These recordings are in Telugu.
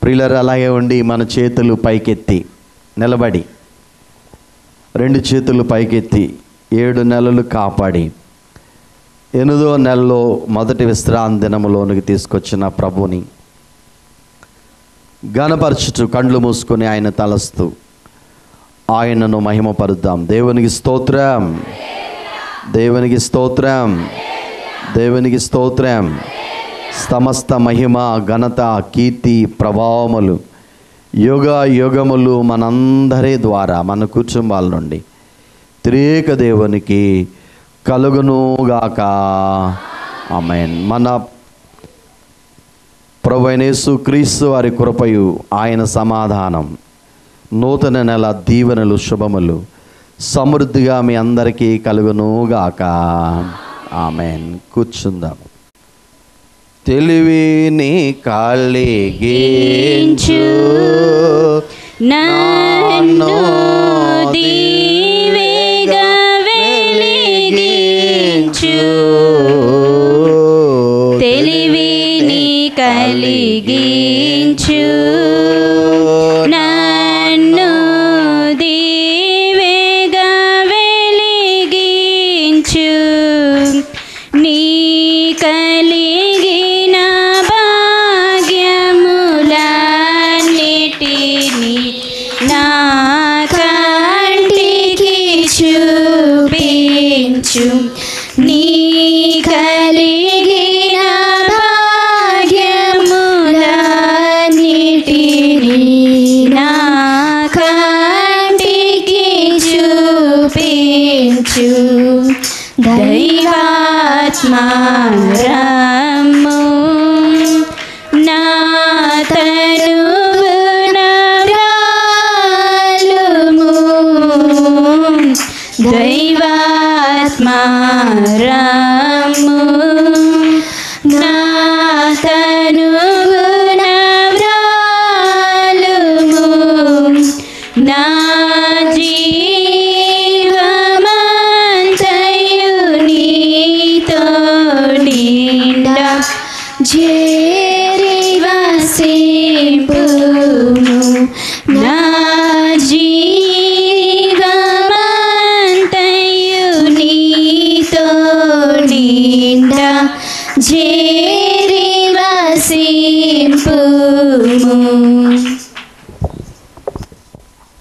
ప్రియులారా, అలాగే ఉండి మన చేతులు పైకెత్తి నిలబడి, 2 చేతులు పైకెత్తి 7 నెలలు కాపాడి 8వ నెలలో మొదటి విశ్రాంతి దినములోనికి తీసుకొచ్చిన ప్రభుని ఘనపరచుచు కళ్ళు మూసుకొని ఆయన తలస్తూ ఆయనను మహిమపరుద్దాం. దేవునికి స్తోత్రం, దేవునికి స్తోత్రం, దేవునికి స్తోత్రం. సమస్త మహిమ, ఘనత, కీర్తి, ప్రభావములు యుగ యుగములు మనందరి ద్వారా, మన కుటుంబాల నుండి త్రియేక దేవునికి కలుగునుగాక. ఆమేన్. మన ప్రభువైన యేసుక్రీస్తు వారి కృపయు ఆయన సమాధానం, నూతన నెల దీవెనలు, శుభములు సమృద్ధిగా మీ అందరికీ కలుగునుగాక. ఆమేన్. కూర్చుందాం. తెలివిని కలిగించు నన్ను దీవెగా వెలిగించు, తెలివిని కలిగించు నన్ను దీవెగా వెలిగించు, నీ కలిగిన భాగ్యములన్నిటిని నా కంటికి చూపించు, నీ కలిగిన భాగ్యములన్నిటిని నా కంటికి చూపించు. దైవాత్మా రమ్ము నా తనువున వ్రాలుము, దైవాత్మా రమ్ము నా తనువున వ్రాలుము, నా జీవమంతయు నీతో నిండా చేరి వసింపుము, నా జీవమంతయు నీతో నిండా చేరి వసింపుము.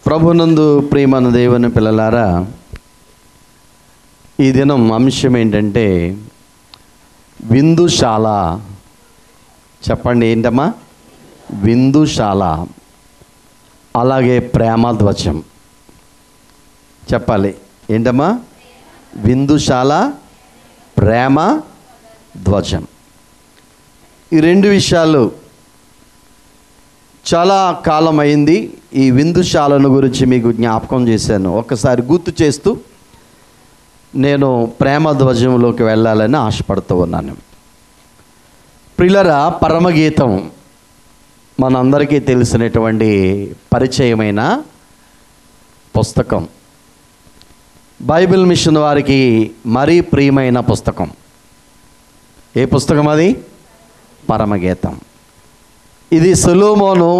ప్రభునందు ప్రియమైన దేవుని పిల్లలారా, ఈ దినం అంశం ఏంటంటే విందుశాల. చెప్పండి, ఏంటమ్మా? విందుశాల. అలాగే ప్రేమ ధ్వజం. చెప్పాలి, ఏంటమ్మా? విందుశాల, ప్రేమ ధ్వజం. ఈ 2 విషయాలు చాలా కాలం అయింది. ఈ విందుశాలను గురించి మీకు జ్ఞాపకం చేశాను. ఒక్కసారి గుర్తు చేస్తూ నేను ప్రేమ ధ్వజంలోకి వెళ్ళాలని ఆశపడుతూ ఉన్నాను. ప్రియులారా, పరమగీతం మనందరికీ తెలిసినటువంటి పరిచయమైన పుస్తకం. బైబిల్ మిషన్ వారికి మరీ ప్రియమైన పుస్తకం. ఏ పుస్తకం అది? పరమగీతం. ఇది సొలొమోను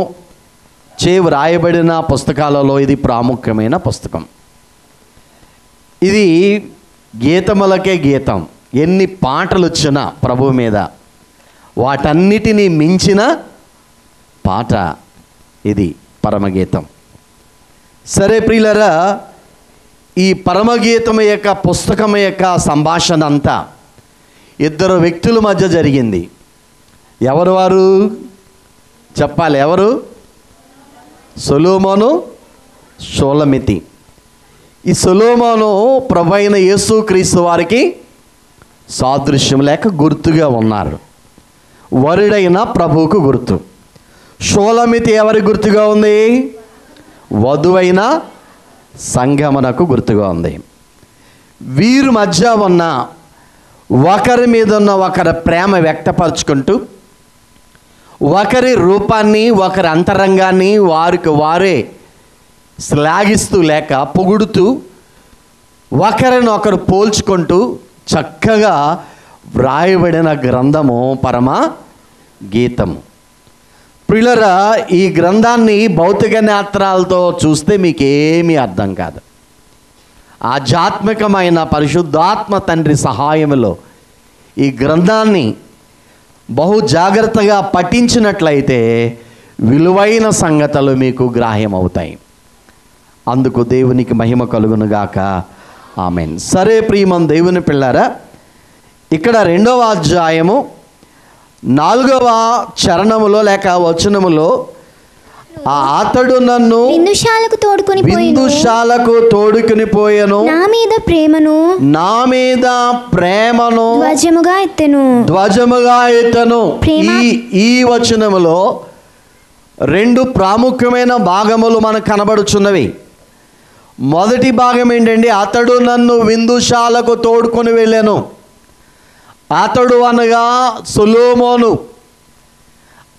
చే వ్రాయబడిన పుస్తకాలలో ఇది ప్రాముఖ్యమైన పుస్తకం. ఇది గీతములకే గీతం. ఎన్ని పాటలు వచ్చినా ప్రభు మీద వాటన్నిటినీ మించిన పాట ఇది పరమగీతం. సరే ప్రియులారా, ఈ పరమగీతం యొక్క పుస్తకం యొక్క సంభాషణ అంతా 2 వ్యక్తుల మధ్య జరిగింది. ఎవరు వారు? చెప్పాలి, ఎవరు? సొలొమోను, షూలమితి. ఈ సొలొమోను ప్రభువైన యేసుక్రీస్తు వారికి సాదృశ్యం లేక గుర్తుగా ఉన్నారు. వరుడైన ప్రభువుకు గుర్తు. షూలమితి ఎవరి గుర్తుగా ఉంది? వధువైన సంగమనకు గుర్తుగా ఉంది. వీరి మధ్య ఉన్న ఒకరి మీద ఉన్న ఒకరి ప్రేమ వ్యక్తపరచుకుంటూ, ఒకరి రూపాన్ని, ఒకరి అంతరంగాన్ని వారికి వారే శ్లాఘిస్తూ లేక పొగుడుతూ, ఒకరిని ఒకరు పోల్చుకుంటూ చక్కగా వ్రాయబడిన గ్రంథము పరమ గీతము. ప్రియులారా, ఈ గ్రంథాన్ని భౌతిక నేత్రాలతో చూస్తే మీకేమీ అర్థం కాదు. ఆధ్యాత్మికమైన పరిశుద్ధాత్మ తండ్రి సహాయములో ఈ గ్రంథాన్ని బహు జాగ్రత్తగా పఠించినట్లయితే విలువైన సంగతులు మీకు గ్రాహ్యమవుతాయి. అందుకు దేవునికి మహిమ కలుగునుగాక. ఆమేన్. సరే ప్రియమం దేవుని పిల్లారా, ఇక్కడ 2వ అధ్యాయము 4వ చరణములో లేక వచనములో, అతడు నన్ను విందుశాలకు తోడుకుని పోయెను, నా మీద ప్రేమను ధ్వజముగా ఎత్తెను. ఈ వచనములో 2 ప్రాముఖ్యమైన భాగములు మనకు కనబడుచున్నవి. మొదటి భాగం ఏంటండి? అతడు నన్ను విందుశాలకు తోడుకొని వెళ్ళాను. అతడు అనగా సొలొమోను.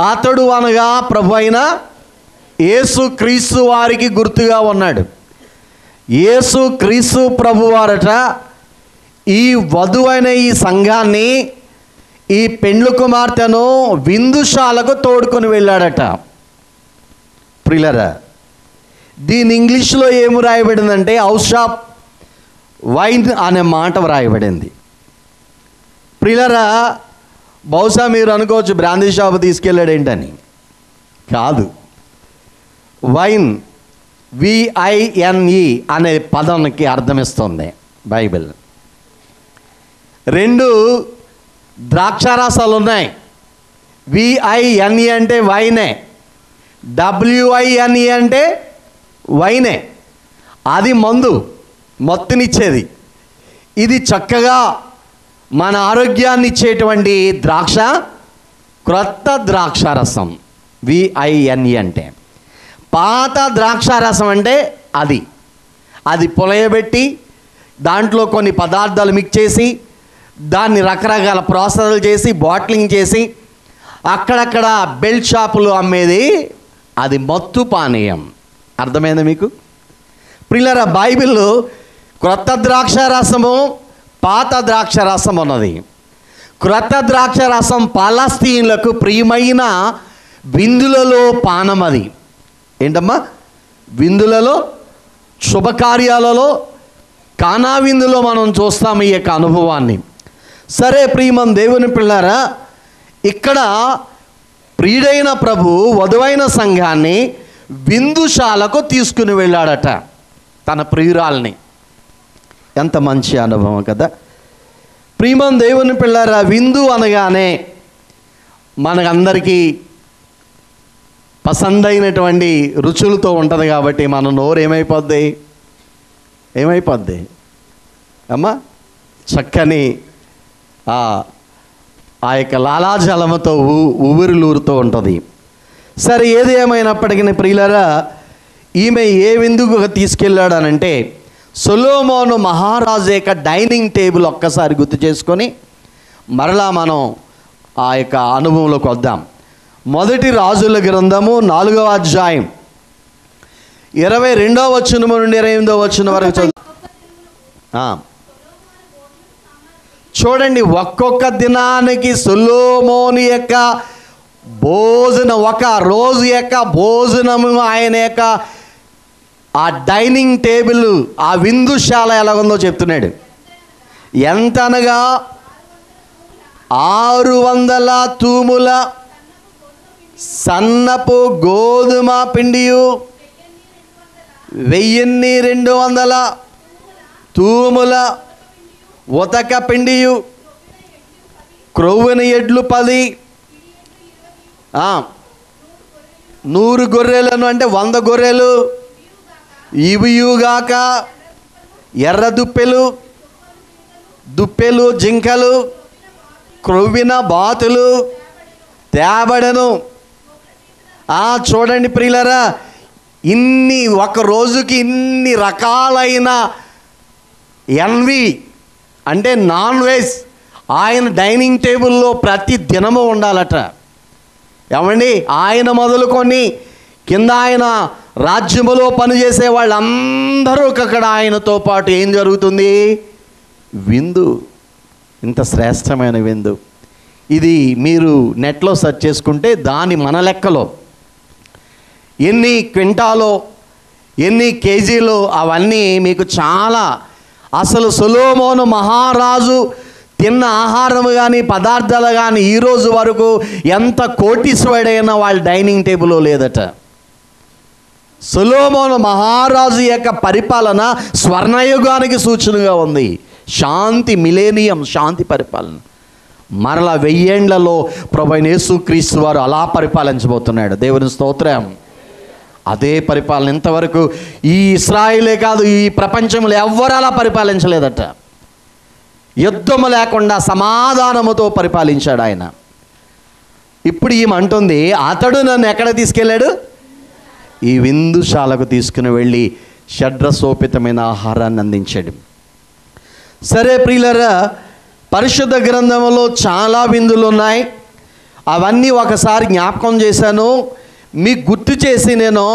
అతడు అనగా ప్రభు అయిన యేసు క్రీస్తు వారికి గుర్తుగా ఉన్నాడు. యేసు క్రీస్తు ప్రభువారట ఈ వధువైన ఈ సంఘాన్ని, ఈ పెండ్లు కుమార్తెను విందుశాలకు తోడుకొని వెళ్ళాడట. ప్రియులారా, దీని ఇంగ్లీష్లో ఏమి రాయబడిందంటే హౌస్ ఆఫ్ వైన్ అనే మాట వ్రాయబడింది. ప్రియులారా, బహుశా మీరు అనుకోవచ్చు బ్రాందీ షాప్ తీసుకెళ్ళాడు ఏంటని. కాదు. వైన్ VINE అనే పదానికి అర్థమిస్తుంది బైబిల్. 2 ద్రాక్షారసాలు ఉన్నాయి. VINE అంటే వైనే, WINE అంటే వైనే. అది మందు, మత్తునిచ్చేది. ఇది చక్కగా మన ఆరోగ్యాన్ని ఇచ్చేటువంటి ద్రాక్ష, క్రొత్త ద్రాక్షారసం. VINE అంటే పాత ద్రాక్షారసం అంటే అది పులయబెట్టి దాంట్లో కొన్ని పదార్థాలు మిక్స్ చేసి దాన్ని రకరకాల ప్రాసెస్లు చేసి బాటిలింగ్ చేసి అక్కడక్కడ బెల్ట్ షాపులు అమ్మేది అది మత్తు పానీయం. అర్థమైందా మీకు? ప్రియులారా, బైబిల్లో క్రొత్త ద్రాక్షారసము, పాత ద్రాక్షారసం ఉన్నది. క్రొత్త ద్రాక్షారసం పాలస్తీన్లకు ప్రియమైన విందులలో పానం. అది ఏంటమ్మా? విందులలో, శుభకార్యాలలో, కానా విందులో మనం చూస్తాము ఈ యొక్క అనుభవాన్ని. సరే ప్రియమం దేవుని పిల్లారా, ఇక్కడ ప్రియుడైన ప్రభు వధువైన సంఘాన్ని విందుశాలకు తీసుకుని వెళ్ళాడట, తన ప్రియురాల్ని. ఎంత మంచి అనుభవం కదా. ప్రియమం దేవుని పిల్లారా, విందు అనగానే మనకందరికీ పసందైనటువంటి రుచులతో ఉంటుంది కాబట్టి మన నోరు ఏమైపోద్ది అమ్మా? చక్కని ఆ యొక్క లాలాజలముతో ఊరిలూరుతూ ఉంటుంది. సరే, ఏది ఏమైనప్పటికీ ప్రియులారా, ఈమె ఏ విందుకు తీసుకెళ్ళాడనంటే సొలొమోను మహారాజు యొక్క డైనింగ్ టేబుల్ ఒక్కసారి గుర్తు చేసుకొని మరలా మనం ఆ యొక్క అనుభవంలోకి వద్దాం. మొదటి రాజుల గ్రంథము 4వ అధ్యాయం 22వ వచనం నుండి 28వ వచనం వరకు చూడండి. ఒక్కొక్క దినానికి సొలొమోను యొక్క భోజనం, ఒక రోజు యొక్క భోజనము, ఆయన యొక్క ఆ డైనింగ్ టేబుల్, ఆ విందుశాల ఎలాగుందో చెప్తున్నాడు. ఎంత అనగా 600 తూముల సన్నపు గోధుమ పిండియు, 1200 తూముల ఉతక పిండియు, క్రొవ్వెన ఎడ్లు 10, 100 గొర్రెలను అంటే 100 గొర్రెలు, ఇవియుగాక ఎర్ర దుప్పెలు, జింకలు, క్రొవ్విన బాతులు తేబడను. చూడండి ప్రియులారా, ఇన్ని ఒక రోజుకి ఇన్ని రకాలైన ఎన్వి అంటే నాన్ వెజ్ ఆయన డైనింగ్ టేబుల్లో ప్రతి దినము ఉండాలట. ఏమండి, ఆయన మొదలుకొని కింద ఆయన రాజ్యములో పనిచేసే వాళ్ళందరూ అక్కడ ఆయనతో పాటు ఏం జరుగుతుంది? విందు. ఇంత శ్రేష్టమైన విందు ఇది. మీరు నెట్లో సెర్చ్ చేసుకుంటే దాని మన లెక్కలో ఎన్ని క్వింటాలో ఎన్ని కేజీలు అవన్నీ మీకు చాలా, అసలు సొలొమోను మహారాజు తిన్న ఆహారము కానీ పదార్థాలు కానీ ఈరోజు వరకు ఎంత కోటీశ్వరుడైనా వాళ్ళ డైనింగ్ టేబుల్లో లేదట. సొలొమోను మహారాజు యొక్క పరిపాలన స్వర్ణయుగానికి సూచనగా ఉంది. శాంతి, మిలేనియం శాంతి పరిపాలన. మరలా 1000 ఏండ్లలో ప్రభువైన యేసుక్రీస్తు వారు అలా పరిపాలించబోతున్నాడు. దేవుని స్తోత్రం. అదే పరిపాలన ఇంతవరకు ఈ ఇశ్రాయేలే కాదు, ఈ ప్రపంచంలో ఎవ్వరు అలా పరిపాలించలేదట. యుద్ధము లేకుండా సమాధానముతో పరిపాలించాడు ఆయన. ఇప్పుడు ఈమంటుంది, అతడు నన్ను ఎక్కడ తీసుకెళ్ళాడు? ఈ విందుశాలకు తీసుకుని వెళ్ళి షడ్రసోపితమైన ఆహారాన్ని అందించాడు. సరే ప్రియులారా, పరిశుద్ధ గ్రంథంలో చాలా విందులు ఉన్నాయి. అవన్నీ ఒకసారి జ్ఞాపకం చేశాను, మీకు గుర్తు చేసి నేను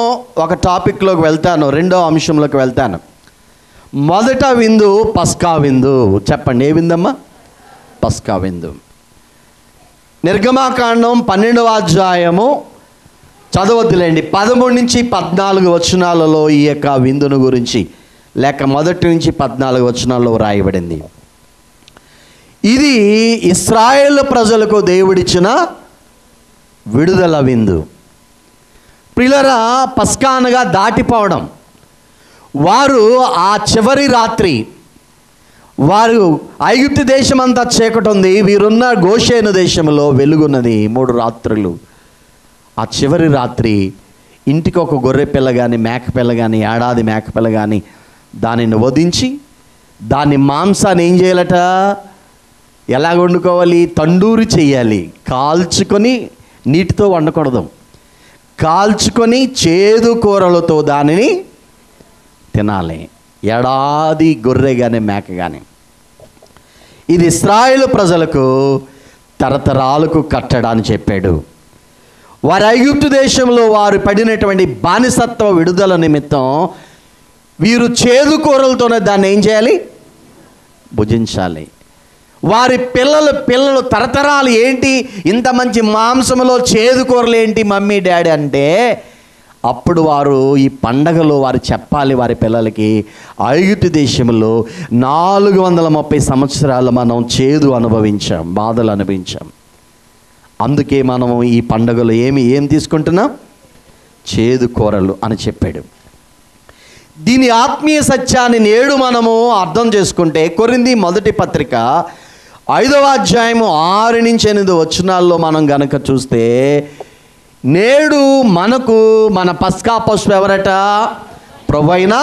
ఒక టాపిక్లోకి వెళ్తాను, రెండో అంశంలోకి వెళ్తాను. మొదట విందు పస్కా విందు. చెప్పండి, ఏ విందమ్మా? పస్కా విందు. నిర్గమాకాండం 12వ అధ్యాయము చదవద్దులేండి, 13 నుంచి 14 వచనాలలో ఈ యొక్క విందును గురించి, లేక 1 నుంచి 14 వచనాల్లో రాయబడింది. ఇది ఇశ్రాయేలు ప్రజలకు దేవుడిచ్చిన విడుదల విందు. ప్రియులారా, పస్కా అనగా దాటిపోవడం. వారు ఆ చివరి రాత్రి, వారు ఐగుప్తు దేశం అంతా చీకటి ఉంది, వీరున్న గోషేను దేశంలో వెలుగున్నది 3 రాత్రులు. ఆ చివరి రాత్రి ఇంటికి ఒక గొర్రె పిల్ల కానీ మేకపిల్ల కానీ ఏడాది మేకపిల్ల కానీ దానిని వధించి దాని మాంసాన్ని ఏం చేయాలట? ఎలాగ వండుకోవాలి? తండూరి చేయాలి. కాల్చుకొని, నీటితో వండకూడదు, కాల్చుకొని చేదు కూరలతో దానిని తినాలి. ఏడాది గొర్రె కానీ మేక కానీ. ఇది ఇశ్రాయేలు ప్రజలకు తరతరాలకు కట్టడాన్ని చెప్పాడు. వారు ఐగుప్తు దేశంలో వారు పడినటువంటి బానిసత్వ విడుదల నిమిత్తం వీరు చేదు కూరలతోనే దాన్ని ఏం చేయాలి? భుజించాలి. వారి పిల్లలు తరతరాలు ఏంటి ఇంత మంచి మాంసంలో చేదు కూరలు ఏంటి మమ్మీ డాడీ అంటే, అప్పుడు వారు ఈ పండగలో వారు చెప్పాలి వారి పిల్లలకి, ఐగుప్తు దేశంలో 430 సంవత్సరాలు మనం చేదు అనుభవించాం, బాధలు అనుభవించాం. అందుకే మనము ఈ పండుగలో ఏం తీసుకుంటున్నాం? చేదు కూరలు అని చెప్పాడు. దీని ఆత్మీయ సత్యాన్ని నేడు మనము అర్థం చేసుకుంటే, కొరింథీ మొదటి పత్రిక 5వ అధ్యాయము 6 నుంచి 8 వచనాల్లో మనం గనక చూస్తే, నేడు మనకు మన పస్కా పశువు ఎవరట? ప్రభువైన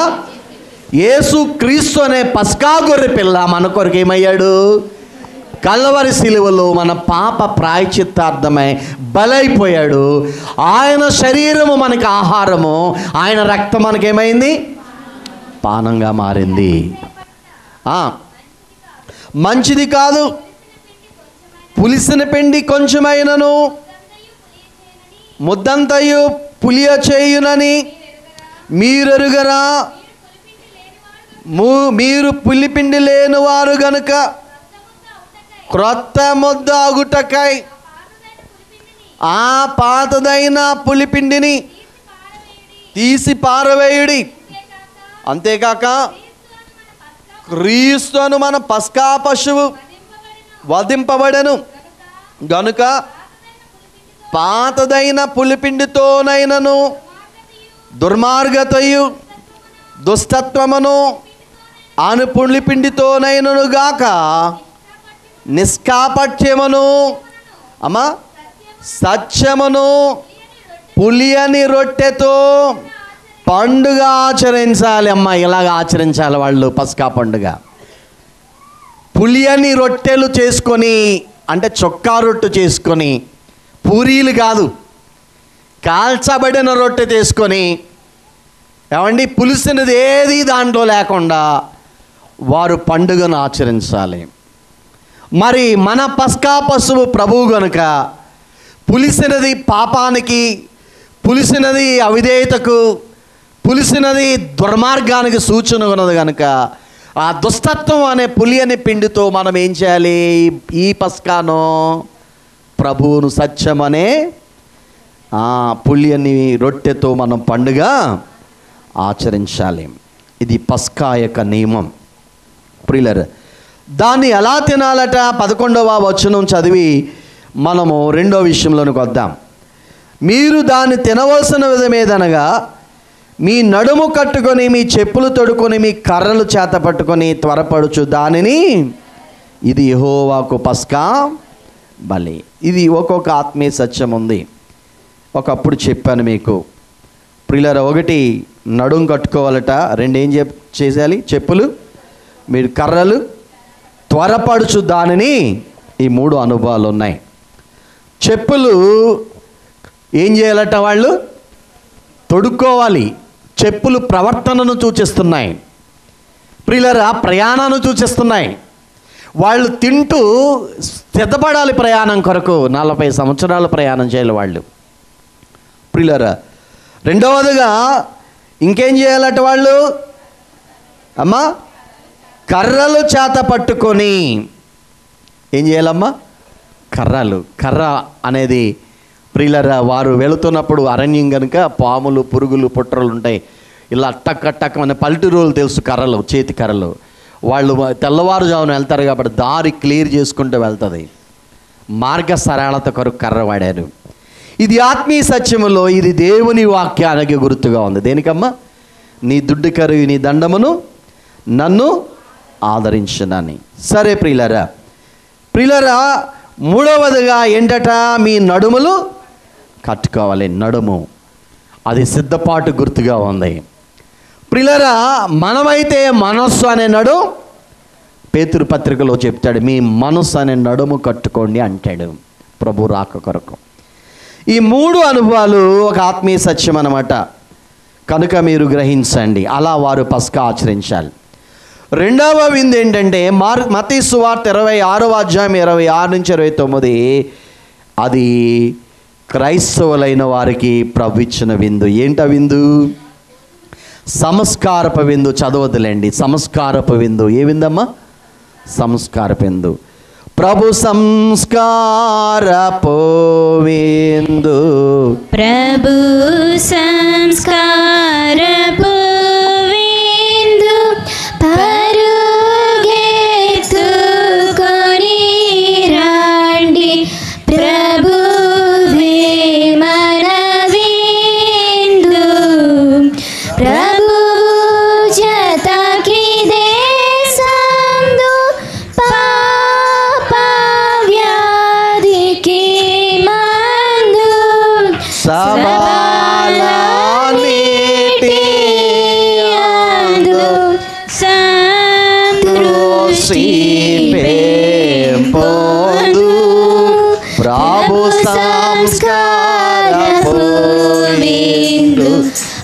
యేసు క్రీస్తు అనే పస్కా గొర్రె పిల్ల మన కొరకు ఏమయ్యాడు? కల్వరి శిలువలో మన పాప ప్రాయశ్చిత్తార్థమై బలైపోయాడు. ఆయన శరీరము మనకి ఆహారము, ఆయన రక్తం మనకేమైంది? పానంగా మారింది. మంచిది కాదు పులిసిన పిండి కొంచెమైనను ముద్దంతయు పులియ చేయునని మీరెరుగరా? మీరు పులిపిండి లేనివారు గనుక క్రొత్త ముద్ద అగుటకై ఆ పాతదైన పులిపిండిని తీసి పారవేయుడి. అంతేకాక క్రీస్తును మన పస్కా పశువు వధింపబడెను గనుక పాతదైన పులిపిండితోనైనను దుర్మార్గతయు దుష్టత్వమును అను పులిపిండితోనైనను గాక నిష్కాపట్యమును సత్యమును పులియని రొట్టెతో పండుగ ఆచరించాలి. ఇలాగ ఆచరించాలి వాళ్ళు పస్కా పండుగ. పులియని రొట్టెలు చేసుకొని, అంటే చొక్కా రొట్టె చేసుకొని, పూరీలు కాదు, కాల్చబడిన రొట్టె తీసుకొని, ఏమండి పులిసినది ఏది దాంట్లో లేకుండా వారు పండుగను ఆచరించాలి. మరి మన పస్కా పశువు ప్రభువు గనుక పులిసినది పాపానికి, పులిసినది అవిధేయతకు, పులిసినది దుర్మార్గానికి సూచన ఉన్నది కనుక ఆ దుష్టత్వం అనే పులియని పిండితో మనం ఏం చేయాలి? ఈ పస్కాను ప్రభువును సత్యం అనే పులియని రొట్టెతో మనం పండుగ ఆచరించాలి. ఇది పస్కా యొక్క నియమం. ప్రియులారా, దాన్ని ఎలా తినాలట? 11వ వచనం చదివి మనము రెండో విషయంలోనికి వద్దాం. మీరు దాన్ని తినవలసిన విధమేదనగా, మీ నడుము కట్టుకొని, మీ చెప్పులు తొడుకొని, మీ కర్రలు చేత పట్టుకొని త్వరపడుచు దానిని, ఇది యెహోవాకు పస్కా బలి. ఇది ఒక్కొక్క ఆత్మీయ సత్యం ఉంది. ఒకప్పుడు చెప్పాను మీకు. ప్రియులారా, ఒకటి నడుము కట్టుకోవాలట, రెండు ఏం చేయాలి? చెప్పులు, మీరు కర్రలు, త్వరపడుచు దానిని. ఈ 3 అనుభవాలు ఉన్నాయి. చెప్పులు ఏం చేయాలట? వాళ్ళు తొడుక్కోవాలి. చెప్పులు ప్రవర్తనను సూచిస్తున్నాయి. ప్రియులారా, ప్రయాణాన్ని సూచిస్తున్నాయి. వాళ్ళు తింటూ సిద్ధపడాలి ప్రయాణం కొరకు. 40 సంవత్సరాలు ప్రయాణం చేయాలి వాళ్ళు. ప్రియులారా, రెండవదిగా ఇంకేం చేయాలట? వాళ్ళు అమ్మా కర్రలు చేత పట్టుకొని ఏం చేయాలమ్మా? కర్ర అనేది ప్రియులారా, వారు వెళుతున్నప్పుడు అరణ్యం కనుక పాములు, పురుగులు, పుట్రలు ఉంటాయి. ఇలా టక్ మన పల్లెటూరులు తెలుసు, కర్రలు, చేతి కర్రలు. వాళ్ళు తెల్లవారుజామున వెళ్తారు కాబట్టి దారి క్లియర్ చేసుకుంటూ వెళ్తుంది. మార్గ సరళత కొరకు కర్ర వాడారు. ఇది ఆత్మీయ సత్యములో ఇది దేవుని వాక్యానికి గుర్తుగా ఉంది. దేనికమ్మా? నీ దుడ్డు కరువు నీ దండమును నన్ను ఆదరించునని. సరే ప్రియులారా, మూడవదిగా ఏంటట? మీ నడుములు కట్టుకోవాలి. నడుము అది సిద్ధపాటు గుర్తుగా ఉంది. ప్రియులారా, మనమైతే మనస్సు అనే పేతురు పత్రికలో చెప్తాడు, మీ మనస్సు అనే నడుము కట్టుకోండి అంటాడు ప్రభు రాక కొరకు. ఈ 3 అనుభవాలు ఒక ఆత్మీయ సత్యం అన్నమాట. కనుక మీరు గ్రహించండి. అలా వారు పస్కా ఆచరించాలి. రెండవ విందు ఏంటంటే మత్తయి సువార్త 26వ అధ్యాయం 26-29. అది క్రైస్తవులైన వారికి ప్రభు ఇచ్చిన విందు. ఏంట విందు? సంస్కారపు విందు. చదవదులేండి. సంస్కారపు విందు. ఏ విందమ్మా? సంస్కారపు విందు. ప్రభు సంస్కారపు విందు. ప్రభు సంస్కారపు విందు పరుగెత్తుకొని రండి. ప్రభువే మన విందు. ప్రభు జతకి దేశందు పాప వ్యాధికి మందు సబాలనీటి అందు సంతృష్టి పెంపొందు ప్రభు సంస్కారపు విందు.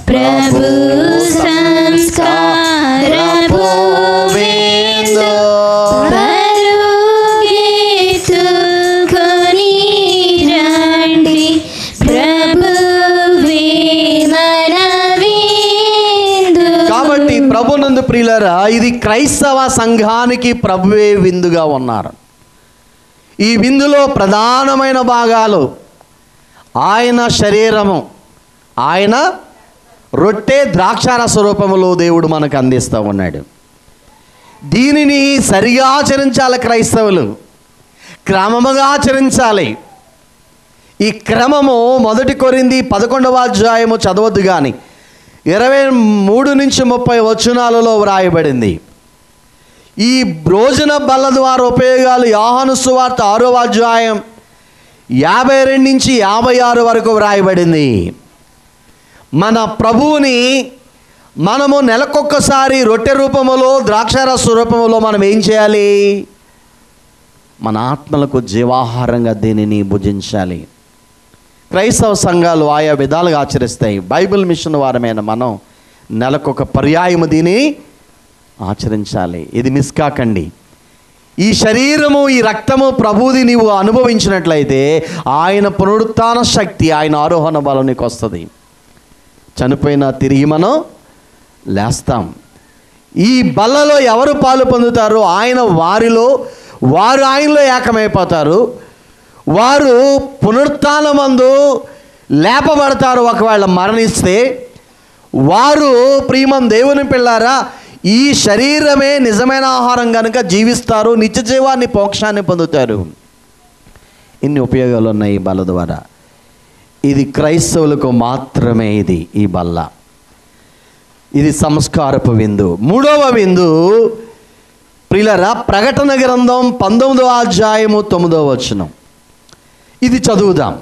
ప్రభు సంస్కారపు విందు పరుగెత్తుకొని రండి. ప్రభువే మన విందు. కాబట్టి ప్రభునందు ప్రియులారా, ఇది క్రైస్తవ సంఘానికి ప్రభువే విందుగా ఉన్నారు. ఈ విందులో ప్రధానమైన భాగాలు ఆయన శరీరము, ఆయన రొట్టె, ద్రాక్షారస రూపములో దేవుడు మనకు అందిస్తూ ఉన్నాడు. దీనిని సరిగా ఆచరించాలి. క్రైస్తవులు క్రమముగా ఆచరించాలి. ఈ క్రమము 1 కొరింథీ 11వ అధ్యాయము చదవద్దు కానీ 23-30 వచనాలలో వ్రాయబడింది. ఈ భోజన బల్ల ద్వారా ఉపయోగాలు యోహాను సువార్త 6వ అధ్యాయం 52-56 వరకు వ్రాయబడింది. మన ప్రభువుని మనము నెలకొక్కసారి రొట్టె రూపములో, ద్రాక్షారస రూపములో మనం ఏం చేయాలి? మన ఆత్మలకు జీవాహారంగా దీనిని భుజించాలి. క్రైస్తవ సంఘాలు ఆయా విధాలుగా ఆచరిస్తాయి. బైబిల్ మిషన్ వారమైన మనం నెలకొక పర్యాయము దీన్ని ఆచరించాలి. ఇది మిస్ కాకండి. ఈ శరీరము, ఈ రక్తము ప్రభువుది నీవు అనుభవించినట్లయితే ఆయన పునరుత్థాన శక్తి, ఆయన ఆరోహణ బలం నీకు వస్తుంది. చనిపోయినా తిరిగి మనం లేస్తాం. ఈ బల్లలో ఎవరు పాలు పొందుతారు? ఆయన వారిలో, వారు ఆయనలో ఏకమైపోతారు. వారు పునరుత్థానమందు లేపబడతారు. ఒకవేళ మరణిస్తే వారు ప్రియమం దేవుని పిల్లారా ఈ శరీరమే నిజమైన ఆహారం కనుక జీవిస్తారు, నిత్య జీవాన్ని మోక్షాన్ని పొందుతారు. ఇన్ని ఉపయోగాలు ఉన్నాయి ఈ బల్ల ద్వారా. ఇది క్రైస్తవులకు మాత్రమే. ఈ బల్ల ఇది సంస్కారపు విందు. మూడవ విందు ప్రియులారా ప్రకటన గ్రంథం 19వ అధ్యాయము 9వ వచనం. ఇది చదువుదాం.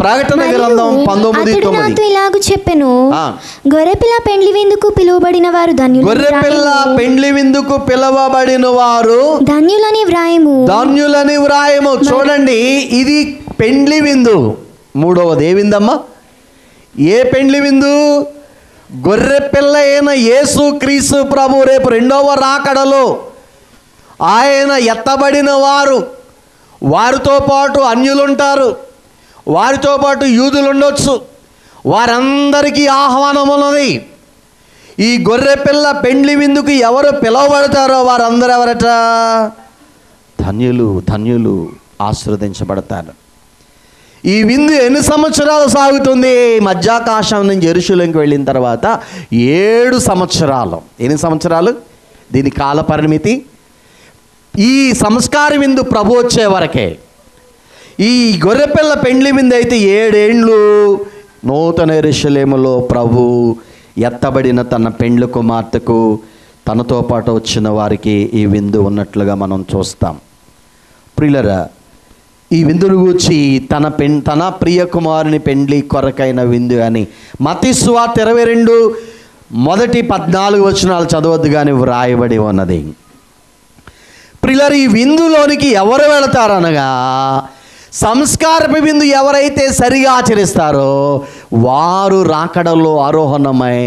ప్రకటన గ్రంథం 19:9. ఇలాగు చెప్పెను, గొర్రెపిల్ల పెండ్లి విందుకు పిలువబడిన వారు ధన్యులు. గొర్రెపిల్ల పెండ్లి విందుకు పిలువబడిన వారు ధన్యులని వ్రాయము. ధన్యులని వ్రాయము. చూడండి, ఇది పెండ్లి విందు. మూడవది ఏ విందమ్మా? ఏ పెండ్లి విందు? గొర్రెపిల్ల అయిన యేసు క్రీస్తు ప్రభు రేపు రెండవ రాకడలో ఆయన ఎత్తబడిన వారు, వారితో పాటు అన్యులుంటారు, వారితో పాటు యూదులు ఉండొచ్చు, వారందరికీ ఆహ్వానం ఉన్నది. ఈ గొర్రెపిల్ల పెండ్లి విందుకు ఎవరు పిలువబడతారో వారందరూ ఎవరట? ధన్యులు, ధన్యులు, ఆశీర్వదించబడతారు. ఈ విందు ఎన్ని సంవత్సరాలు సాగుతుంది? మధ్యాకాశం నుంచి యెరూషలేముకి వెళ్ళిన తర్వాత 7 సంవత్సరాలు. ఎన్ని సంవత్సరాలు? దీని కాల పరిమితి. ఈ సంస్కార విందు ప్రభు వచ్చే వరకే. ఈ గొర్రెపిల్ల పెండ్లి విందు అయితే 7 ఏండ్లు నూతన యెరూషలేములో ప్రభు ఎత్తబడిన తన పెండ్లి కుమార్తెకు తనతో పాటు వచ్చిన వారికి ఈ విందు ఉన్నట్లుగా మనం చూస్తాం. ప్రియులరా, ఈ విందును గూర్చి తన ప్రియ కుమారుని పెండ్లి కొరకైన విందు అని మత్తయి సువార్త 22 మొదటి 14 వచనాలు చదవద్దు కానీ వ్రాయబడి ఉన్నది. ప్రియులారా, ఈ విందులోనికి ఎవరు వెళతారనగా సంస్కారపు విందు ఎవరైతే సరిగా ఆచరిస్తారో వారు రాకడలో ఆరోహణమై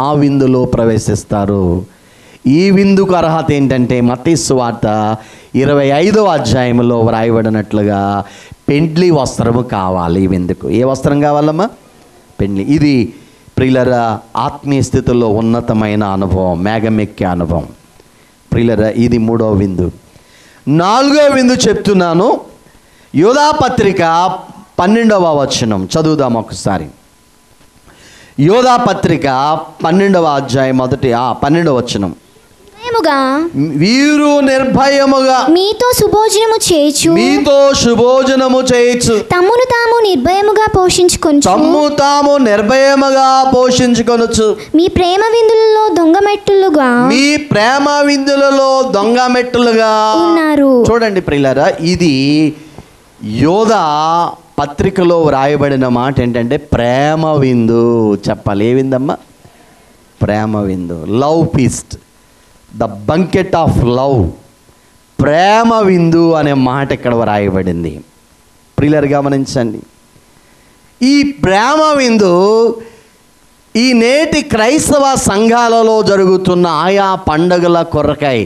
ఆ విందులో ప్రవేశిస్తారు. ఈ విందుకు అర్హత ఏంటంటే మత్తయి సువార్త 25వ అధ్యాయంలో వ్రాయబడినట్లుగా పెండ్లి వస్త్రము కావాలి. ఈ విందుకు ఏ వస్త్రం కావాలమ్మా? పెండ్లి. ఇది ప్రియులరా ఆత్మీయ స్థితిలో ఉన్నతమైన అనుభవం, మేఘమెక్కే అనుభవం. ప్రియులరా, ఇది 3వ విందు. 4వ విందు చెప్తున్నాను. యోధా పత్రిక 12వ వచనం చదువుదాం ఒకసారి. యోధా పత్రిక 12వ అధ్యాయం 12వ వచనం. వీరు నిర్భయముగా మీతో శుభోజనము చేయొచ్చు, తమ్మును తాము నిర్భయముగా పోషించుకొనొచ్చు, మీ ప్రేమ విందులలో దొంగ మెట్టులుగా ఉన్నారు. చూడండి ప్రియులారా, ఇది యోధా పత్రికలో వ్రాయబడిన మాట ఏంటంటే ప్రేమ విందు. చెప్పాలి, ఏ విందమ్మా? ప్రేమ విందు. Love feast, the banquet of love. ప్రేమ విందు అనే మాట ఇక్కడ వ్రాయబడింది. ప్రియులారా గమనించండి, ఈ ప్రేమ విందు ఈ నేటి క్రైస్తవ సంఘాలలో జరుగుతున్న ఆయా పండుగల కొరకై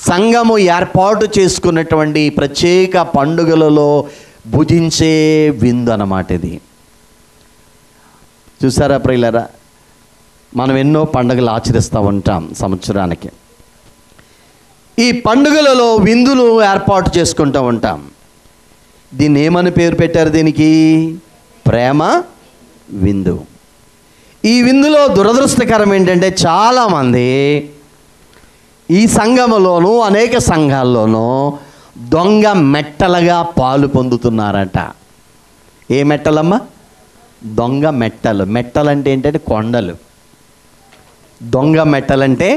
సంఘము ఏర్పాటు చేసుకున్నటువంటి ప్రత్యేక పండుగలలో భుజించే విందు అన్నమాట ఇది. చూసారా ప్రియులారా, మనం ఎన్నో పండుగలు ఆచరిస్తూ ఉంటాం సంవత్సరానికి. ఈ పండుగలలో విందులు ఏర్పాటు చేసుకుంటూ ఉంటాం. దీన్ని ఏమని పేరు పెట్టారు? దీనికి ప్రేమ విందు. ఈ విందులో దురదృష్టకరం ఏంటంటే చాలామంది ఈ సంఘములోనూ అనేక సంఘాల్లోనూ దొంగ మెట్టలుగా పాలు పొందుతున్నారట. ఏ మెట్టలమ్మా? దొంగ మెట్టలు. మెట్టలంటే ఏంటంటే కొండలు. దొంగ మెట్టలంటే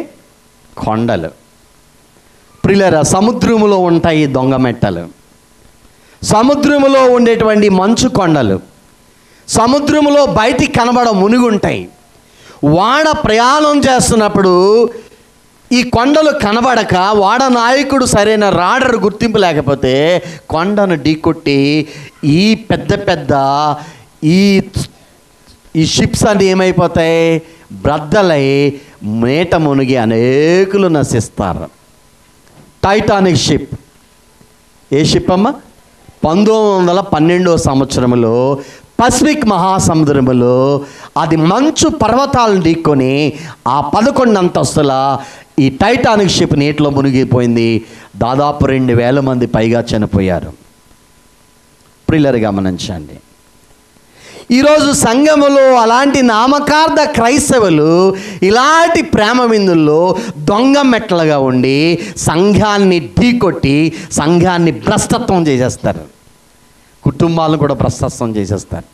కొండలు. ప్రియులారా, సముద్రములో ఉంటాయి దొంగ మెట్టలు. సముద్రములో ఉండేటువంటి మంచు కొండలు, సముద్రములో బయటికి కనబడ మునిగుంటాయి. వాడ ప్రయాణం చేస్తున్నప్పుడు ఈ కొండలు కనబడక వాడ నాయకుడు సరైన రాడర్ గుర్తింపు లేకపోతే కొండను ఢీకొట్టి ఈ పెద్ద పెద్ద ఈ షిప్స్ అన్నీ ఏమైపోతాయి? బ్రద్దలై మేట మునిగి అనేకులు నశిస్తారు. Titanic ship. ఏ షిప్ అమ్మా? 1912వ సంవత్సరంలో పసిఫిక్ మహాసముద్రములో అది మంచు పర్వతాలను ఢీక్కొని ఆ 11 అంతస్తుల ఈ టైటానిక్ షిప్ నీటిలో మునిగిపోయింది. దాదాపు 2000 మంది పైగా చనిపోయారు. ప్రియులారా గమనించండి, ఈరోజు సంఘములో అలాంటి నామకార్థ క్రైస్తవులు ఇలాంటి ప్రేమ విందుల్లో దొంగ మెట్టలుగా ఉండి సంఘాన్ని ఢీకొట్టి సంఘాన్ని భ్రష్టత్వం చేసేస్తారు, కుటుంబాలను కూడా భ్రష్టత్వం చేసేస్తారు,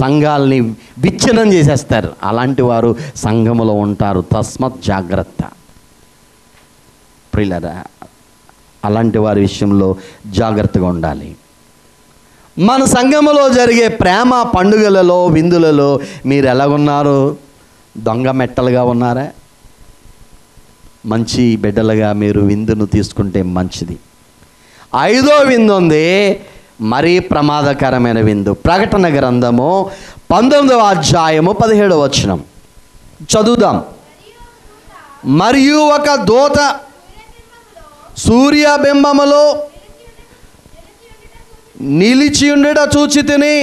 సంఘాలని విచ్ఛిన్నం చేసేస్తారు. అలాంటి వారు సంఘములో ఉంటారు. తస్మత్ జాగ్రత్త ప్రియులారా, అలాంటి వారి విషయంలో జాగ్రత్తగా ఉండాలి. మన సంఘములో జరిగే ప్రేమ పండుగలలో విందులలో మీరు ఎలాగున్నారు? దొంగ మెట్టలుగా ఉన్నారా? మంచి బిడ్డలుగా మీరు విందును తీసుకుంటే మంచిది. 5వ విందు ఉంది, మరీ ప్రమాదకరమైన విందు. ప్రకటన గ్రంథము 19వ అధ్యాయము 17వ వచనం చదువుదాం. మరియు ఒక దూత సూర్యబింబములో నిలిచియుండుట చూచితిని.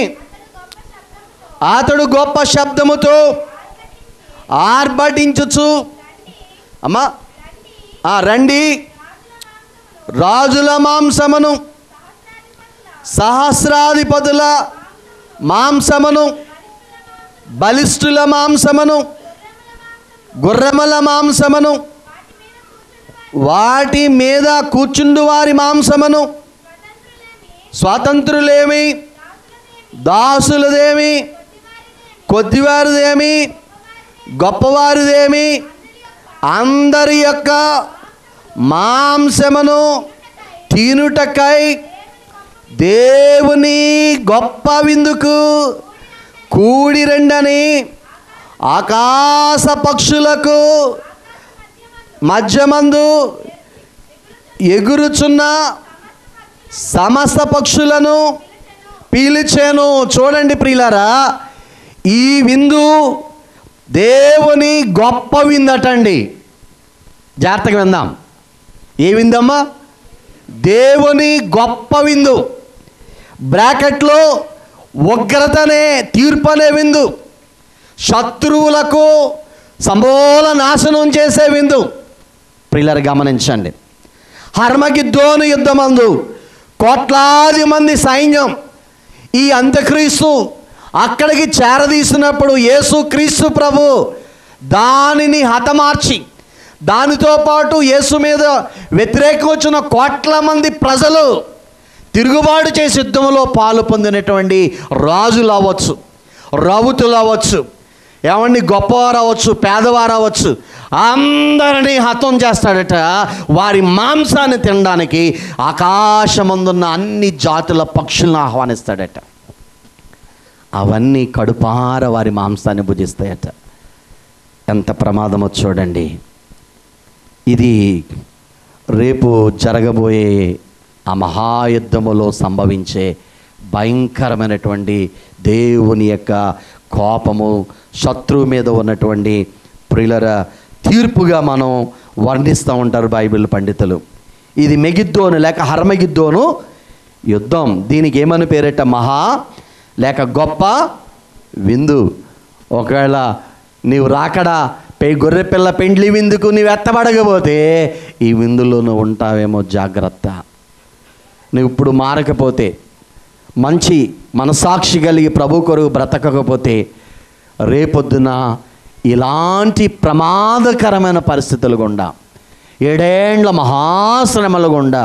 అతడు గొప్ప శబ్దముతో ఆర్భటించుచు, అమ్మా రండి, రాజుల మాంసమును, సహస్రాధిపతుల మాంసమును, బలిష్ఠుల మాంసమును, గుర్రముల మాంసమును, వాటి మీద కూర్చుండు వారి మాంసమును, స్వాతంత్రులేమి, దాసులదేమి, కొద్దివారిదేమి, గొప్పవారిదేమి, అందరి యొక్క మాంసమును తినుటకై దేవుని గొప్ప విందుకు కూడి రండని ఆకాశ పక్షులకు మధ్యమందు ఎగురుచున్న సమస్త పక్షులను పీల్చెను. చూడండి ప్రియులారా, ఈ విందు దేవుని గొప్ప విందటండి. జాగ్రత్తగా విందాం. ఏ విందమ్మా? దేవుని గొప్ప విందు. బ్రాకెట్లో ఉగ్రతనే తీర్పు అనే విందు, శత్రువులకు సమూల నాశనం చేసే విందు. ప్రియులారా గమనించండి, హర్మగిద్దోను యుద్ధమందు కోట్లాది మంది సైన్యం ఈ అంత్యక్రీస్తు అక్కడికి చేరదీసినప్పుడు యేసుక్రీస్తు ప్రభు దానిని హతమార్చి, దానితో పాటు యేసు మీద వ్యతిరేకం వచ్చిన కోట్ల మంది ప్రజలు తిరుగుబాటు చేసి యుద్ధంలో పాలు పొందినటువంటి రాజులు అవ్వచ్చు, రౌతులు అవ్వచ్చు, ఏమండి గొప్పవారు అవ్వచ్చు, పేదవారు అవ్వచ్చు, అందరినీ హతం చేస్తాడట. వారి మాంసాన్ని తినడానికి ఆకాశమందున్న అన్ని జాతుల పక్షులను ఆహ్వానిస్తాడట. అవన్నీ కడుపార వారి మాంసాన్ని భుజిస్తాయట. ఎంత ప్రమాదమో చూడండి. ఇది రేపు జరగబోయే ఆ మహాయుద్ధములో సంభవించే భయంకరమైనటువంటి దేవుని యొక్క కోపము, శత్రువు మీద ఉన్నటువంటి ప్రియులర తీర్పుగా మనం వర్ణిస్తూ ఉంటారు బైబిల్ పండితులు. ఇది మెగిద్దోను లేక హర్మగిద్దోను యుద్ధం. దీనికి ఏమని పేరట? మహా లేక గొప్ప విందు. ఒకవేళ నీవు రాకడా గొర్రెపిల్ల పెండ్లి విందుకు నీవు ఎత్తబడకపోతే ఈ విందులో నువ్వు ఉంటావేమో జాగ్రత్త. నువ్వు ఇప్పుడు మారకపోతే, మంచి మనసాక్షి కలిగి ప్రభు కొరకు బ్రతకకపోతే రేపొద్దున ఇలాంటి ప్రమాదకరమైన పరిస్థితులు గుండా, 7 ఏండ్ల మహాశ్రమల గుండా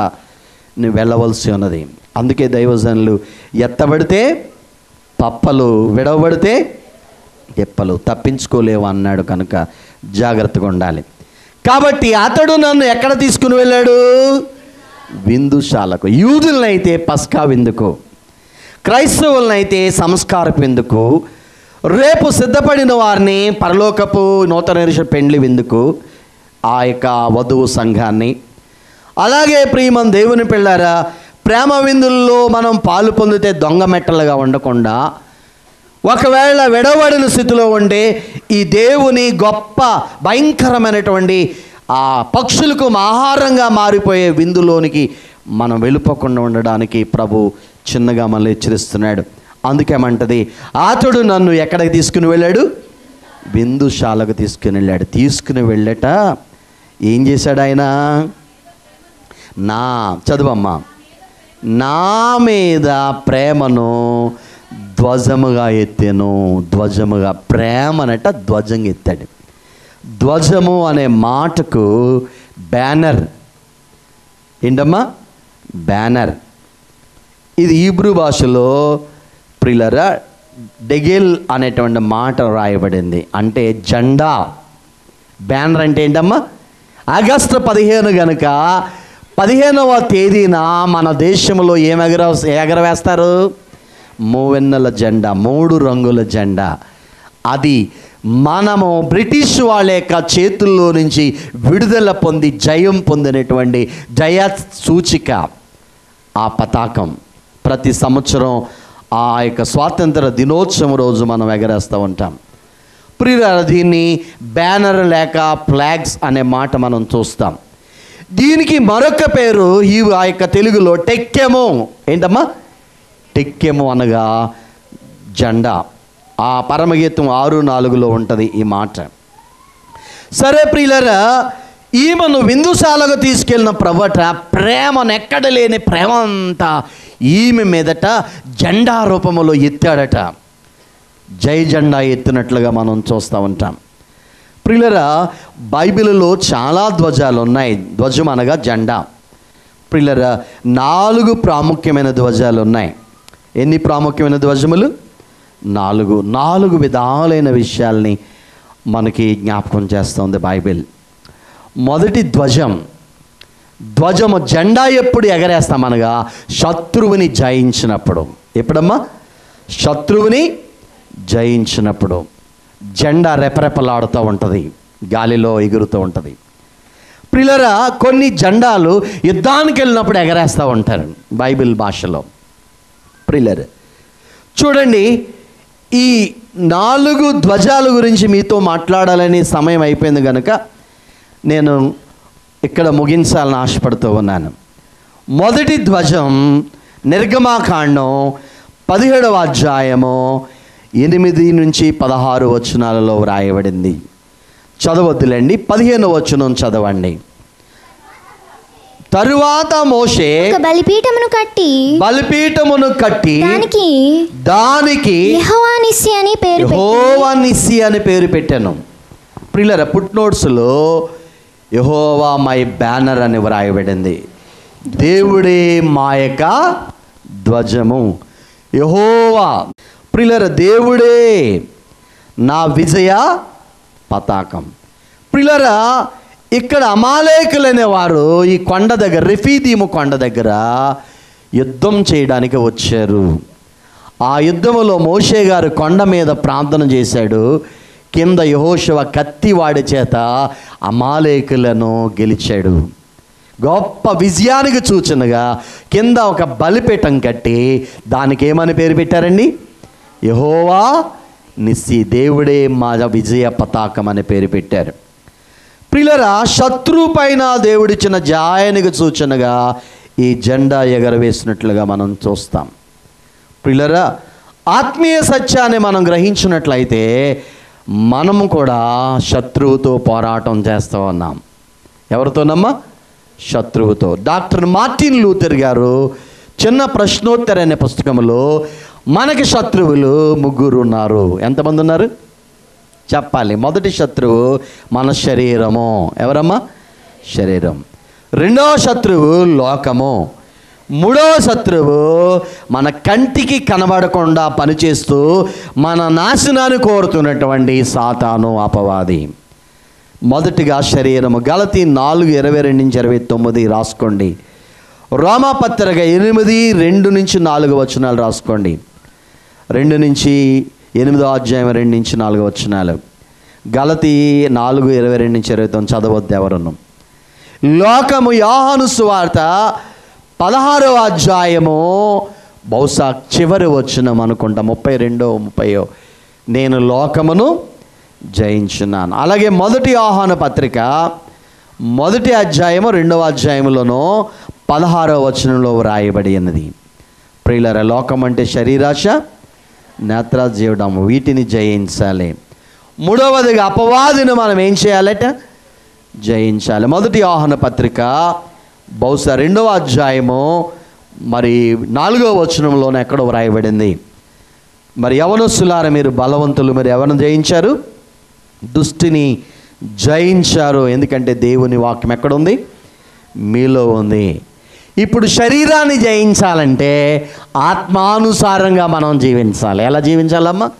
నువ్వు వెళ్ళవలసి ఉన్నది. అందుకే దైవజనులు ఎత్తబడితే పప్పలు, విడవబడితే తెప్పలు, తప్పించుకోలేవు అన్నాడు. కనుక జాగ్రత్తగా ఉండాలి. కాబట్టి అతడు నన్ను ఎక్కడ తీసుకుని వెళ్ళాడు? విందుశాలకు. యూదులనైతే పస్కా విందుకు, క్రైస్తవులనైతే సంస్కారపు విందుకు, రేపు సిద్ధపడిన వారిని పరలోకపు నూతన పెండ్లి విందుకు, ఆ యొక్క వధువు సంఘాన్ని. అలాగే ప్రియమం దేవుని పిల్లారా, ప్రేమ విందుల్లో మనం పాలు పొందితే దొంగ మెట్టలుగా ఉండకుండా, ఒకవేళ విడవడిన స్థితిలో ఉంటే ఈ దేవుని గొప్ప భయంకరమైనటువంటి ఆ పక్షులకు ఆహారంగా మారిపోయే విందులోనికి మనం వెళ్ళిపోకుండా ఉండడానికి ప్రభు చిన్నగా మనల్ని హెచ్చరిస్తున్నాడు. అందుకేమంటది, అతడు నన్ను ఎక్కడికి తీసుకుని వెళ్ళాడు? విందుశాలకు తీసుకుని వెళ్ళాడు. తీసుకుని వెళ్ళట ఏం చేశాడు ఆయన? చదువమ్మా, నా మీద ప్రేమను ధ్వజముగా ఎత్తెను. ధ్వజముగా, ప్రేమనట ధ్వజంగా ఎత్తాడు. ధ్వజము అనే మాటకు బ్యానర్ ఏంటమ్మా? బ్యానర్. ఇది హీబ్రూ భాషలో ప్రియులారా డెగెల్ అనేటువంటి మాట రాయబడింది. అంటే జెండా. బ్యానర్ అంటే ఏంటమ్మా? ఆగస్టు 15 కనుక 15వ తేదీన మన దేశంలో ఎగరవేస్తారు? మూవెన్నెల జెండా, 3 రంగుల జెండా. అది మనము బ్రిటిష్ వాళ్ళ యొక్క చేతుల్లో నుంచి విడుదల పొంది జయం పొందినటువంటి జయ సూచిక ఆ పతాకం. ప్రతి సంవత్సరం ఆ యొక్క స్వాతంత్ర దినోత్సవం రోజు మనం ఎగరేస్తూ ఉంటాం. ప్రియులారా, దీన్ని బ్యానర్ లేక ఫ్లాగ్స్ అనే మాట మనం చూస్తాం. దీనికి మరొక పేరు ఆ యొక్క తెలుగులో టెక్కెము. ఏంటమ్మా? టెక్కెము అనగా జెండా. ఆ పరమగీతం 6:4 ఉంటుంది ఈ మాట. సరే ప్రియులారా, ఈమెను విందుశాలకు తీసుకెళ్ళిన ప్రభుట ప్రేమనెక్కడ లేని ప్రేమ అంతా ఈమె మీదట జెండా రూపంలో ఎత్తాడట. జై జెండా ఎత్తినట్లుగా మనం చూస్తూ ఉంటాం. ప్రియులారా, బైబిల్లో చాలా ధ్వజాలు ఉన్నాయి. ధ్వజం అనగా జెండా. ప్రియులారా, 4 ప్రాముఖ్యమైన ధ్వజాలు ఉన్నాయి. ఎన్ని ప్రాముఖ్యమైన ధ్వజములు? 4 విధాలైన విషయాల్ని మనకి జ్ఞాపకం చేస్తుంది బైబిల్. మొదటి ధ్వజము జెండా ఎప్పుడు ఎగరేస్తామనగా శత్రువుని జయించినప్పుడు. ఎప్పుడమ్మా? శత్రువుని జయించినప్పుడు జెండా రెపరెపలాడుతూ ఉంటుంది, గాలిలో ఎగురుతూ ఉంటుంది. ప్రియులారా, కొన్ని జెండాలు యుద్ధానికి వెళ్ళినప్పుడు ఎగరేస్తూ ఉంటారు బైబిల్ భాషలో. ప్రియులారా, చూడండి, ఈ 4 ధ్వజాల గురించి మీతో మాట్లాడాలని సమయం అయిపోయింది కనుక నేను ఇక్కడ ముగించాలని ఆశపడుతూ ఉన్నాను. మొదటి ధ్వజం నిర్గమాకాండం 17వ అధ్యాయము 8-16 వచనాలలో వ్రాయబడింది. చదవద్దులేండి, 15వ వచనం చదవండి. తరువాత మోషే బలిపీఠమును కట్టి దానికి యెహోవా నిస్సి అని పేరు పెట్టాను. ప్రియులారా, ఫుట్ నోట్స్లో యెహోవా మై బ్యానర్ అని వ్రాయబడింది. దేవుడే మా యొక్క ధ్వజము. యెహోవా, ప్రియులారా, దేవుడే నా విజయ పతాకం. ప్రియులారా, ఇక్కడ అమాలేకులు అనేవారు ఈ కొండ దగ్గర, రెఫీదీము కొండ దగ్గర యుద్ధం చేయడానికి వచ్చారు. ఆ యుద్ధంలో మోషే గారు కొండ మీద ప్రార్థన చేశాడు. కింద యెహోషువ కత్తివాడి చేత అమాలేకులను గెలిచాడు. గొప్ప విజయానికి సూచనగా కింద ఒక బలిపీఠం కట్టి దానికి ఏమని పేరు పెట్టారండి? యెహోవా నిస్సి, దేవుడే మా విజయ పతాకం అని పేరు పెట్టారు. ప్రియులారా, శత్రువు పైన దేవుడిచ్చిన జాయానికి సూచనగా ఈ జెండా ఎగరవేసినట్లుగా మనం చూస్తాం. ప్రియులారా, ఆత్మీయ సత్యాన్ని మనం గ్రహించినట్లయితే మనము కూడా శత్రువుతో పోరాటం చేస్తూ ఉన్నాం. ఎవరితోనమ్మా? శత్రువుతో. డాక్టర్ మార్టిన్ లూథర్ గారు చిన్న ప్రశ్నోత్తర అనే పుస్తకంలో మనకి శత్రువులు 3 ఉన్నారు. ఎంతమంది ఉన్నారు చెప్పాలి? మొదటి శత్రువు మన శరీరము. ఎవరమ్మా? శరీరం. రెండవ శత్రువు లోకము. మూడవ శత్రువు మన కంటికి కనబడకుండా పనిచేస్తూ మన నాశనాన్ని కోరుతున్నటువంటి సాతాను, అపవాది. మొదటిగా శరీరము. గలతీ 4:22-29 రాసుకోండి. రోమాపత్రిక 8:2-4 వచనాలు రాసుకోండి. 2-8 అధ్యాయం 2-4 వచనాలు. గలతీ 4:22-29 చదవద్దు ఎవరన్నా. లోకము, యోహాను సువార్త 16వ అధ్యాయము బహుశా చివరి వచనం అనుకుంటా, 32-30. నేను లోకమును జయించున్నాను. అలాగే మొదటి యోహాను పత్రిక 1వ అధ్యాయము 2వ అధ్యాయంలోనూ 16వ వచనంలో వ్రాయబడి ఉన్నది. ప్రియులారా, లోకం అంటే శరీరాశ, నేత్రాజీవడం, వీటిని జయించాలి. మూడవదిగా అపవాదిని మనం ఏం చేయాలట? జయించాలి. మొదటి యోహాను పత్రిక బహుశా 2వ అధ్యాయము 4వ వచనంలోనే ఎక్కడో వ్రాయబడింది. మరి యవనస్తులారా మీరు బలవంతులు, మరి ఎవరిని జయించారు? దుష్టిని జయించారు. ఎందుకంటే దేవుని వాక్యం ఎక్కడుంది? మీలో ఉంది. ఇప్పుడు శరీరాన్ని జయించాలంటే ఆత్మానుసారంగా మనం జీవించాలి. ఎలా జీవించాలమ్మా?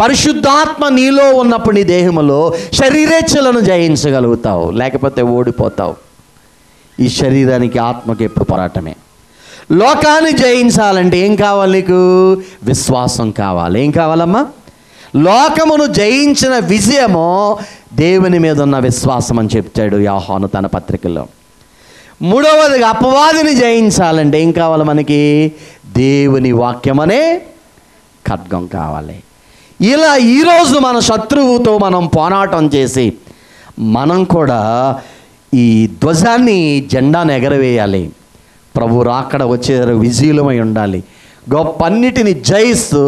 పరిశుద్ధాత్మ నీలో ఉన్నప్పుడు నీ దేహంలో శరీరేచ్ఛలను జయించగలుగుతావు, లేకపోతే ఓడిపోతావు. ఈ శరీరానికి ఆత్మకి ఎప్పుడు పోరాటమే. లోకాన్ని జయించాలంటే ఏం కావాలి నీకు? విశ్వాసం కావాలి. ఏం కావాలమ్మా? లోకమును జయించిన విజయము దేవుని మీద ఉన్న విశ్వాసం అని చెప్తాడు యోహాను తన పత్రికలో. మూడవదిగా అపవాదిని జయించాలంటే ఏం కావాలి మనకి? దేవుని వాక్యం అనే ఖడ్గం కావాలి. ఇలా ఈరోజు మన శత్రువుతో మనం పోరాటం చేసి మనం కూడా ఈ ధ్వజాన్ని, జెండాను ఎగరవేయాలి. ప్రభు రాకడ వచ్చే విజయులమై ఉండాలి. గొప్పన్నిటిని జయిస్తూ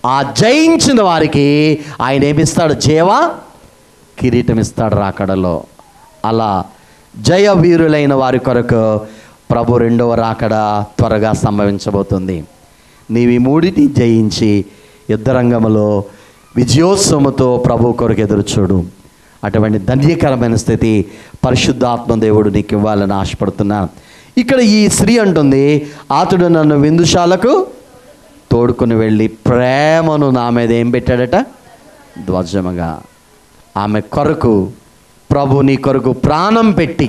ఆ జయించిన వారికి ఆయన ఏమిస్తాడు? జీవ కిరీటం ఇస్తాడు రాకడలో. అలా జయ వీరులైన వారి కొరకు ప్రభు రెండవ రాకడ త్వరగా సంభవించబోతుంది. నీవు ఈ మూడిని జయించి యుద్ధరంగంలో విజయోత్సవముతో ప్రభు కొరకు ఎదురు చూడు. అటువంటి ధన్యకరమైన స్థితి పరిశుద్ధాత్మ దేవుడు నీకు ఇవ్వాలని ఆశపడుతున్నాను. ఇక్కడ ఈ స్త్రీ అంటుంది, అతడు నన్ను విందుశాలకు తోడుకుని వెళ్ళి ప్రేమను నా మీద ఏం పెట్టాడట? ధ్వజముగా. ఆమె కొరకు ప్రభు నీ కొరకు ప్రాణం పెట్టి,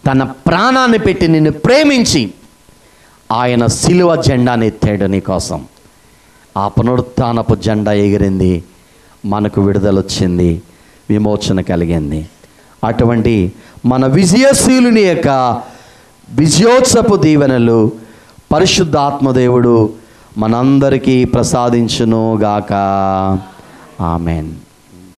తన ప్రాణాన్ని పెట్టి నిన్ను ప్రేమించి ఆయన సిలువ జెండాని ఎత్తాడు నీ కోసం. ఆ పునరుత్థానపు జెండా ఎగిరింది, మనకు విడుదల వచ్చింది, విమోచన కలిగింది. అటువంటి మన విజయశీలుని యొక్క విజయోత్సపు దీవెనలు పరిశుద్ధాత్మదేవుడు మనందరికీ ప్రసాదించును గాక. ఆమెన్.